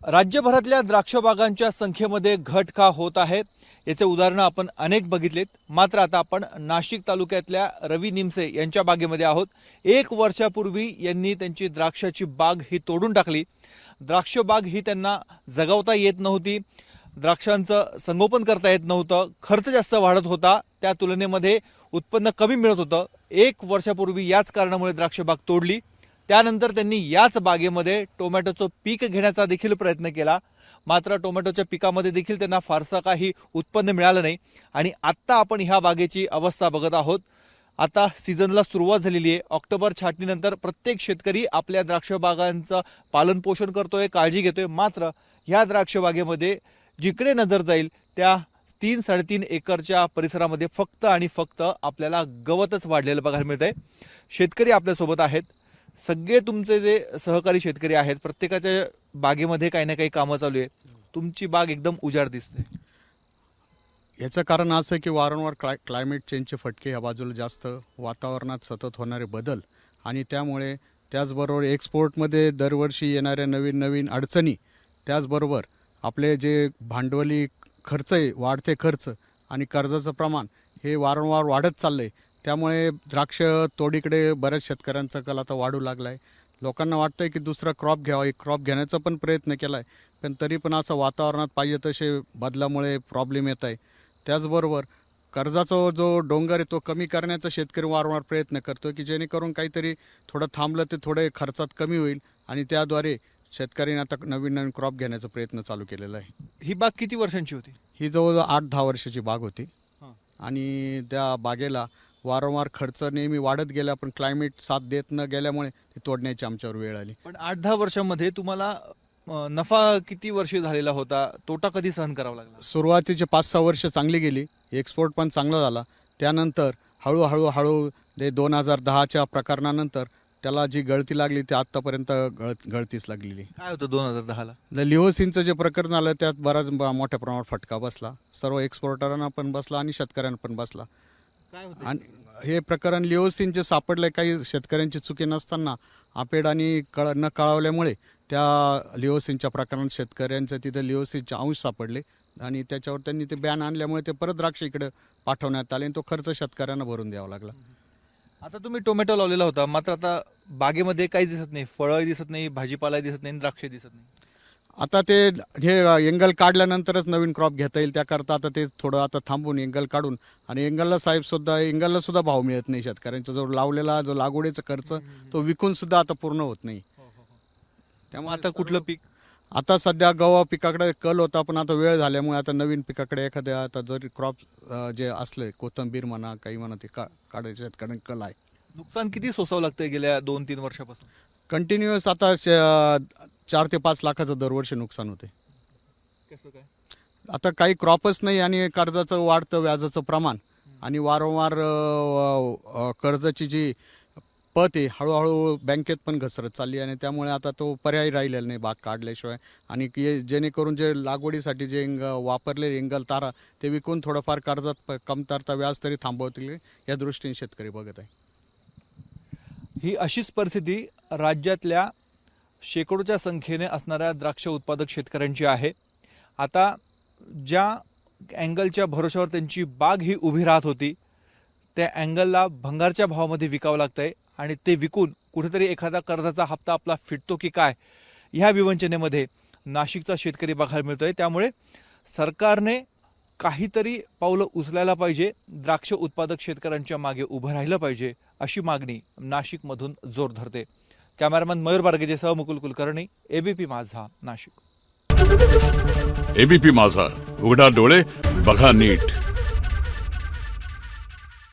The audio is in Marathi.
राज्यभरातल्या द्राक्ष बागांच्या संख्येमध्ये घट का होत आहे याचे उदाहरणं आपण अनेक बघितलेत। मात्र आता आपण नाशिक तालुक्यातल्या रवी निमसे यांच्या बागेमध्ये आहोत। 1 वर्षापूर्वी यांनी त्यांची द्राक्षाची बाग ही तोडून टाकली। द्राक्ष बाग ही त्यांना जगवता येत नव्हती, द्राक्षांचं संगोपन करता येत नव्हतं, खर्च जास्त वाढत होता, त्या तुलनेमध्ये उत्पन्न कमी मिळत होतं। 1 वर्षापूर्वी याच कारणामुळे द्राक्ष बाग तोडली। त्यानंतर त्यांनी याच बागेमध्ये टोमॅटोचं पीक घेण्याचा देखील प्रयत्न केला, मात्र टोमॅटोच्या पिकामध्ये देखील त्यांना फारसं काही उत्पन्न मिळालं नाही। आणि आत्ता आपण ह्या बागेची अवस्था बघत आहोत। आता सीझनला सुरुवात झालेली आहे। ऑक्टोबर छाटणीनंतर प्रत्येक शेतकरी आपल्या द्राक्ष बागांचं पालन पोषण करतोय, काळजी घेतोय। मात्र ह्या द्राक्ष बागेमध्ये जिकडे नजर जाईल त्या 3-3.5 एकरच्या परिसरामध्ये फक्त आणि फक्त आपल्याला गवतच वाढलेलं बघायला मिळतंय। शेतकरी आपल्यासोबत आहेत, सगळे तुमचे जे सहकारी शेतकरी आहेत, प्रत्येकाच्या बागेमध्ये काही ना काही कामं चालू आहे। तुमची बाग एकदम उजाड दिसते। याचं कारण असं आहे की वारंवार क्लायमेट चेंजचे फटके या बाजूला जास्त, वातावरणात सतत होणारे बदल आणि त्यामुळे त्याचबरोबर एक्सपोर्टमध्ये दरवर्षी येणाऱ्या नवीन नवीन अडचणी, त्याचबरोबर आपले जे भांडवली खर्च आहे, वाढते खर्च आणि कर्जाचं प्रमाण हे वारंवार वाढत चाललं आहे। त्यामुळे द्राक्ष तोडीकडे बऱ्याच शेतकऱ्यांचा कल आता वाढू लागला आहे। लोकांना वाटतं आहे की दुसरा क्रॉप घ्यावा, एक क्रॉप घेण्याचा पण प्रयत्न केला आहे, पण तरी पण असं वातावरणात पाहिजे तसे बदलामुळे प्रॉब्लेम येत आहे। त्याचबरोबर कर्जाचा जो डोंगर आहे तो कमी करण्याचा शेतकरी वारंवार प्रयत्न करतो की जेणेकरून काहीतरी थोडं थांबलं ते थोडे खर्चात कमी होईल आणि त्याद्वारे शेतकऱ्यांनी आता नवीन नवीन क्रॉप घेण्याचा प्रयत्न चालू केलेला आहे। ही बाग किती वर्षांची होती? ही जवळ 8-10 वर्षाची बाग होती आणि त्या बागेला वारंवार खर्च नेहमी वाढत गेला, पण क्लायमेट साथ देत न गेल्यामुळे ती तोडण्याची आमच्यावर वेळ आली। पण 8-10 वर्षांमध्ये तुम्हाला नफा किती वर्ष झालेला होता, तोटा कधी सहन करावा लागला? सुरुवातीचे 5-6 वर्ष चांगली गेली, एक्सपोर्ट पण चांगला झाला। त्यानंतर हळूहळू ते 2010च्या प्रकरणानंतर त्याला जी गळती लागली ती आत्तापर्यंत गळतीच लागलेली। काय होतं 2010ला? लिओसिनचं जे प्रकरण आलं त्यात बराच मोठ्या प्रमाणात फटका बसला, सर्व एक्सपोर्टरांना पण बसला आणि शेतकऱ्यांना पण बसला। आणि हे प्रकरण लिओसिनचे सापडले, काही शेतकऱ्यांची चुकी नसताना आपेड आणि न कळवल्यामुळे त्या लिओसिनच्या प्रकरणात शेतकऱ्यांचं तिथं लिओसिनचे अंश सापडले आणि त्याच्यावर त्यांनी ते बॅन आणल्यामुळे ते परत द्राक्ष इकडे पाठवण्यात आले आणि तो खर्च शेतकऱ्यांना भरून द्यावा लागला। आता तुम्ही टोमॅटो लावलेला होता, मात्र आता बागेमध्ये काही दिसत नाही, फळं दिसत नाही, भाजीपाला दिसत नाही, द्राक्ष दिसत नाही। आता ते हे एंगल काढल्यानंतरच नवीन क्रॉप घेता येईल, त्याकरता आता ते थोडं आता थांबून एंगल काढून आणि एंगलला सुद्धा भाव मिळत नाही शेतकऱ्यांचा। जो लावलेला जो लागवडीचा खर्च तो विकून सुद्धा आता पूर्ण होत नाही। त्यामुळे आता कुठलं पीक? आता सध्या गव्हा पिकाकडे कल होता, पण आता वेळ झाल्यामुळे आता नवीन पिकाकडे एखाद्या आता जरी क्रॉप जे असले, कोथिंबीर म्हणा काही म्हणा, ते काढायचे शेतकऱ्यांना कल आहे। नुकसान किती सोसावं लागतंय गेल्या 2-3 वर्षापासून? कंटिन्युअस आता 4 ते 5 लाखाचं दरवर्षी नुकसान होते। कसं काय? आता काही क्रॉपच नाही आणि कर्जाचं वाढतं व्याजाचं प्रमाण आणि वारंवार कर्जाची जी पत आहे हळूहळू बँकेत पण घसरत चालली आणि त्यामुळे आता तो पर्याय राहिलेला नाही बाग काढल्याशिवाय। आणि जेणेकरून जे लागवडीसाठी जे वापरले एंगल तारा ते विकून थोडंफार कर्जात कमतरता व्याज तरी थांबवतील या दृष्टीने शेतकरी बघत आहे। ही अशीच परिस्थिती राज्यातल्या शेकडोच्या संख्येने असणाऱ्या द्राक्ष उत्पादक शेतकऱ्यांची आहे। आता ज्या अँगलच्या भरोशावर त्यांची बाग ही उभी राहत होती, त्या अँगलला भंगारच्या भावामध्ये विकावं लागतंय आणि ते विकून कुठेतरी एखादा कर्जाचा हप्ता आपला फिटतो की काय, ह्या विवंचनेमध्ये नाशिकचा शेतकरी बघायला मिळतोय। त्यामुळे सरकारने काहीतरी पावलं उचलायला पाहिजे, द्राक्ष उत्पादक शेतकऱ्यांच्या मागे उभं राहिलं पाहिजे, अशी मागणी नाशिकमधून जोर धरते। कॅमेरामॅन मयूर बारगेसह मुकुल कुलकर्णी, एबीपी माझा, नाशिक। एबीपी माझा, उघडा डोळे बघा नीट।